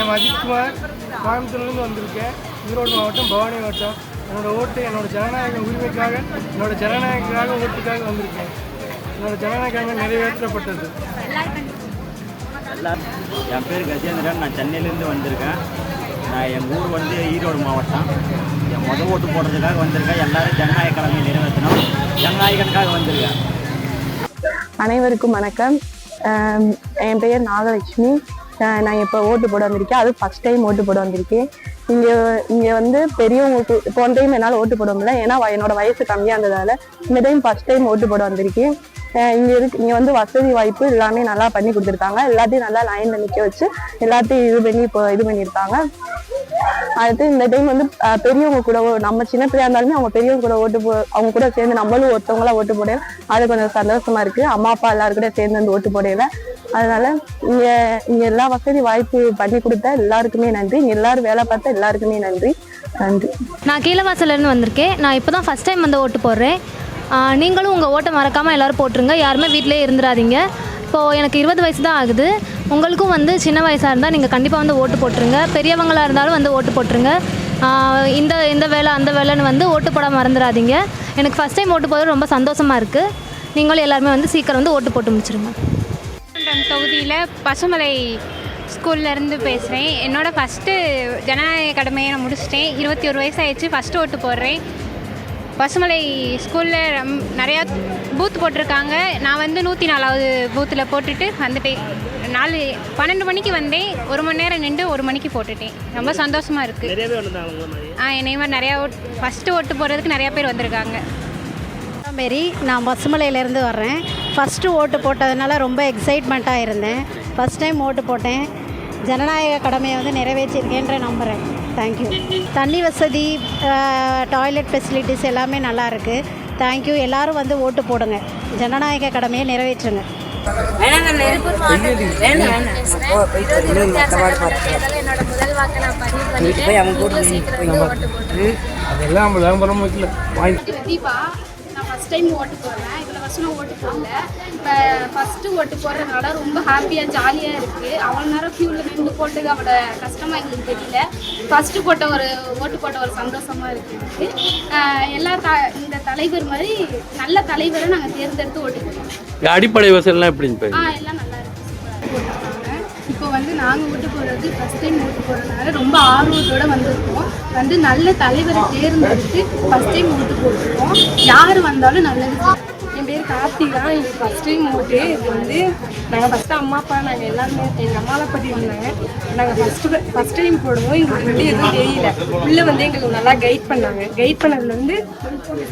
IIM Ajithkumar, கோயம்புத்தூர்லேருந்து வந்திருக்கேன். ஈரோடு மாவட்டம், பவானி மாவட்டம். என்னோடய ஓட்டு என்னோடய ஜனநாயக உரிமைக்காக, என்னோடய ஜனநாயகக்காக ஓட்டுக்காக வந்திருக்கேன். என்னோடய ஜனநாயகம் நிறைவேற்றப்பட்டது. என் பேர் கஜேந்திரன். நான் சென்னையிலேருந்து வந்திருக்கேன். நான் எங்கள் ஊர் வந்து ஈரோடு மாவட்டம். என் முதல் ஓட்டு போடுறதுக்காக வந்திருக்கேன். எல்லோரும் ஜனநாயக கடமை நிறைவேற்றணும். ஜனநாயகனுக்காக வந்திருக்கேன். அனைவருக்கும் வணக்கம். என் பெயர் நாகலட்சுமி. நான் இப்போ ஓட்டு போட வந்திருக்கேன். அது ஃபஸ்ட் டைம் ஓட்டு போட வந்திருக்கேன். இங்கே வந்து பெரியவங்களுக்கு போன டைம் என்னால் ஓட்டு போட முடியல, ஏன்னா என்னோட வயசு கம்மியாக இருந்ததால். இந்த டைம் ஃபஸ்ட் டைம் ஓட்டு போட வந்திருக்கேன். இங்கே வந்து வசதி வாய்ப்பு எல்லாமே நல்லா பண்ணி கொடுத்துருக்காங்க. எல்லாத்தையும் நல்லா லைனில் நிற்க வச்சு எல்லாத்தையும் இது பண்ணியிருக்காங்க. அடுத்து இந்த டைம் வந்து பெரியவங்க கூட, நம்ம சின்ன பிள்ளையா இருந்தாலுமே அவங்க பெரியவங்க கூட அவங்க கூட சேர்ந்து நம்மளும் ஒருத்தவங்களா ஓட்டு போடையில அது கொஞ்சம் சந்தோஷமா இருக்கு. அம்மா அப்பா எல்லாரும் கூட சேர்ந்து வந்து ஓட்டு போடையில. அதனால இங்க எல்லா வசதி வாய்ப்பு பண்ணி கொடுத்த எல்லாருக்குமே நன்றி. இங்க எல்லாரும் வேலை பார்த்த எல்லாருக்குமே நன்றி. நான் கீழவாசலேருந்து வந்திருக்கேன். நான் இப்போ தான் ஃபஸ்ட் டைம் வந்து ஓட்டு போடுறேன். நீங்களும் உங்கள் ஓட்டை மறக்காமல் எல்லோரும் போட்டுருங்க. யாருமே வீட்டிலே இருந்துடாதீங்க. இப்போது எனக்கு 20 வயசு தான் ஆகுது. உங்களுக்கும் வந்து சின்ன வயசாக இருந்தால் நீங்கள் கண்டிப்பாக வந்து ஓட்டு போட்டுருங்க. பெரியவங்களாக இருந்தாலும் வந்து ஓட்டு போட்டுருங்க. இந்த வேலை அந்த வேலைன்னு வந்து ஓட்டு போட மறந்துடாதீங்க. எனக்கு ஃபஸ்ட் டைம் ஓட்டு போடுறது ரொம்ப சந்தோஷமாக இருக்குது. நீங்களும் எல்லாருமே வந்து சீக்கிரம் வந்து ஓட்டு போட்டு முடிச்சிருங்க. தொகுதியில் பசுமலை ஸ்கூல்லேருந்து பேசுகிறேன். என்னோடய ஃபஸ்ட்டு ஜனநாயக கடமையை நான் முடிச்சிட்டேன். 21 வயசு ஆயிடுச்சு. ஃபஸ்ட்டு ஓட்டு போடுறேன். பசுமலை ஸ்கூலில் நிறையா பூத் போட்டிருக்காங்க. நான் வந்து 104வது பூத்தில் போட்டுட்டு வந்துட்டேன். 12 மணிக்கு வந்தேன். 1 மணி நேரம் நின்று 1 மணிக்கு போட்டுட்டேன். ரொம்ப சந்தோஷமாக இருக்குது. என்னை மாதிரி நிறையா ஃபஸ்ட்டு ஓட்டு போடுறதுக்கு நிறையா பேர் வந்திருக்காங்க. மாரி நான் பசுமலையிலேருந்து வர்றேன். ஃபஸ்ட்டு ஓட்டு போட்டதுனால ரொம்ப எக்ஸைட்மெண்ட்டாக இருந்தேன். ஃபஸ்ட் டைம் ஓட்டு போட்டேன். ஜனநாயக கடமையை வந்து நிறைவேற்றிருக்கேன்ற நம்புகிறேன். தேங்க்யூ. தண்ணி வசதி, டாய்லெட் ஃபெசிலிட்டிஸ் எல்லாமே நல்லா இருக்குது. தேங்க்யூ. எல்லோரும் வந்து ஓட்டு போடுங்க. ஜனநாயக கடமையை நிறைவேற்றுங்க. என்னோட முதல் வாக்கு நான் பதிவு பண்ணிட்டேன். நான் ஃபஸ்ட் டைம் ஓட்டு போடுறேன். இதில் வருஷம் ஓட்டு போடல. இப்போ ஃபஸ்ட்டு ஓட்டு போடுறதுனால ரொம்ப ஹாப்பியாக ஜாலியாக இருக்குது. அவ்வளோ நேரம் க்யூவில் நின்று போட்டு அவளோட கஷ்டமாக எங்களுக்கு தெரியல. ஃபஸ்ட்டு ஓட்டு போட்ட ஒரு சந்தோஷமாக இருக்குது. எல்லா இந்த தலைவர் மாதிரி நல்ல தலைவரை நாங்கள் தேர்ந்தெடுத்து ஓட்டு போடுவோம். அடிப்படை வசதிலாம் எப்படி? எல்லாம் நல்லா இருக்குது. போட்டுருக்காங்க. இப்போ வந்து நாங்கள் ஓட்டு போடுறது ஃபஸ்ட் டைம் ஓட்டு போடுறதுனால ரொம்ப ஆர்வத்தோடு வந்திருக்கோம். வந்து நல்ல தலைவரை தேர்ந்தெடுத்து ஃபஸ்ட் டைம் ஓட்டு போட்டுருக்கோம். யார் வந்தாலும் நல்லது. என் பேர் கார்த்திகா. எங்களுக்கு ஃபஸ்ட் டைம் ஓட்டு. இது வந்து நாங்கள் ஃபஸ்ட்டு அம்மா அப்பா நாங்கள் எல்லாருமே எங்கள் அம்மாவை பற்றி இருந்தாங்க. நாங்கள் ஃபஸ்ட் டைம் போடுவோம். எங்களுக்கு வந்து எதுவும் தெரியல. உள்ளே வந்து எங்களுக்கு நல்லா கைட் பண்ணாங்க. கைட் பண்ணதில் வந்து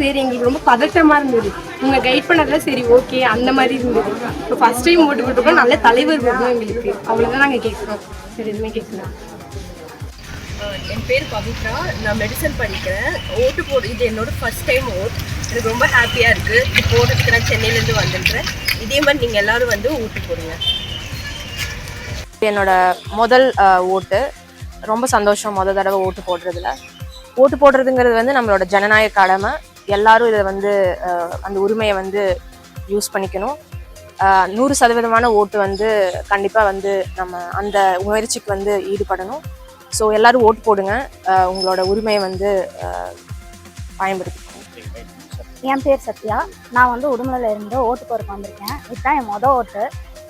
சரி எங்களுக்கு ரொம்ப பதட்டமாக இருந்தது. இவங்க கைட் பண்ணதில் சரி ஓகே அந்த மாதிரி இருந்தது. இப்போ ஃபஸ்ட் டைம் ஓட்டு போட்டுருக்கோம். நல்ல தலைவர் வரணும் எங்களுக்கு. அவ்வளோதான் நாங்கள் கேட்குறோம். சரி எதுவுமே கேட்கலாம். என் பேர் பவித்ரா. நான் மெடிசன் படிக்கிறேன். ஓட்டு இது என்னோட ஃபஸ்ட் டைம் ஓட். எனக்கு ரொம்ப ஹாப்பியாக இருக்குது. இது போடுறதுக்கு நான் சென்னையிலேருந்து வந்துருக்கிறேன். இதே மாதிரி நீங்கள் எல்லோரும் வந்து ஓட்டு போடுங்க. என்னோட முதல் ஓட்டு. ரொம்ப சந்தோஷம் முதல் தடவை ஓட்டு போடுறதுல. ஓட்டு போடுறதுங்கிறது வந்து நம்மளோட ஜனநாயக கடமை. எல்லாரும் இதை வந்து அந்த உரிமையை வந்து யூஸ் பண்ணிக்கணும். 100% ஓட்டு வந்து கண்டிப்பாக வந்து நம்ம அந்த முயற்சிக்கு வந்து ஈடுபடணும். ஸோ எல்லோரும் ஓட்டு போடுங்க. உங்களோட உரிமையை வந்து பயன்படுத்திக்கணும். என் பேர் சத்யா. நான் வந்து உடுமலையில் இருந்து ஓட்டு போறதுக்கு வந்திருக்கேன். இதுதான் என் மொதல் ஓட்டு.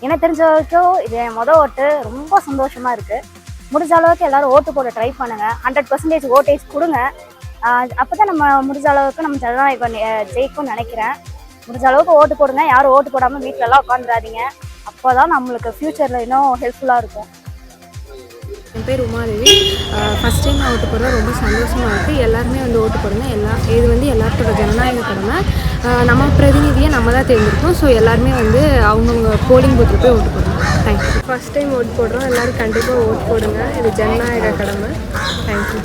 எனக்கு தெரிஞ்ச வரைக்கும் இது என் மொதல் ஓட்டு. ரொம்ப சந்தோஷமாக இருக்குது. முடிஞ்ச அளவுக்கு எல்லோரும் ஓட்டு போட ட்ரை பண்ணுங்கள். 100% ஓட்டேஜ் கொடுங்க. அப்போ தான் நம்ம முடிஞ்ச அளவுக்கு நம்ம ஜனநாயகம் ஜெயிக்கும்னு நினைக்கிறேன். முடிஞ்ச அளவுக்கு ஓட்டு போடுங்க. யாரும் ஓட்டு போடாமல் வீட்டிலலாம் உட்காந்துடாதீங்க. அப்போ தான் நம்மளுக்கு ஃப்யூச்சரில் இன்னும் ஹெல்ப்ஃபுல்லாக இருக்கும். என் பேர் உமாதேவி. ஃபஸ்ட் டைம் நான் ஓட்டு போடுறது ரொம்ப சந்தோஷமாக இருக்குது. எல்லாருமே வந்து ஓட்டு போடுங்க. இது வந்து எல்லாத்தோட ஜனநாயக கடமை. நம்ம பிரதிநிதியை நம்ம தான் தேர்ந்தெடுப்போம். ஸோ எல்லாருமே வந்து அவங்கவுங்க போலிங் பூத்தில் போய் ஓட்டு போடுங்க. தேங்க்யூ. ஃபஸ்ட் டைம் ஓட்டு போடுறோம். எல்லோரும் கண்டிப்பாக ஓட்டு போடுங்க. இது ஜனநாயக கடமை. தேங்க்யூ.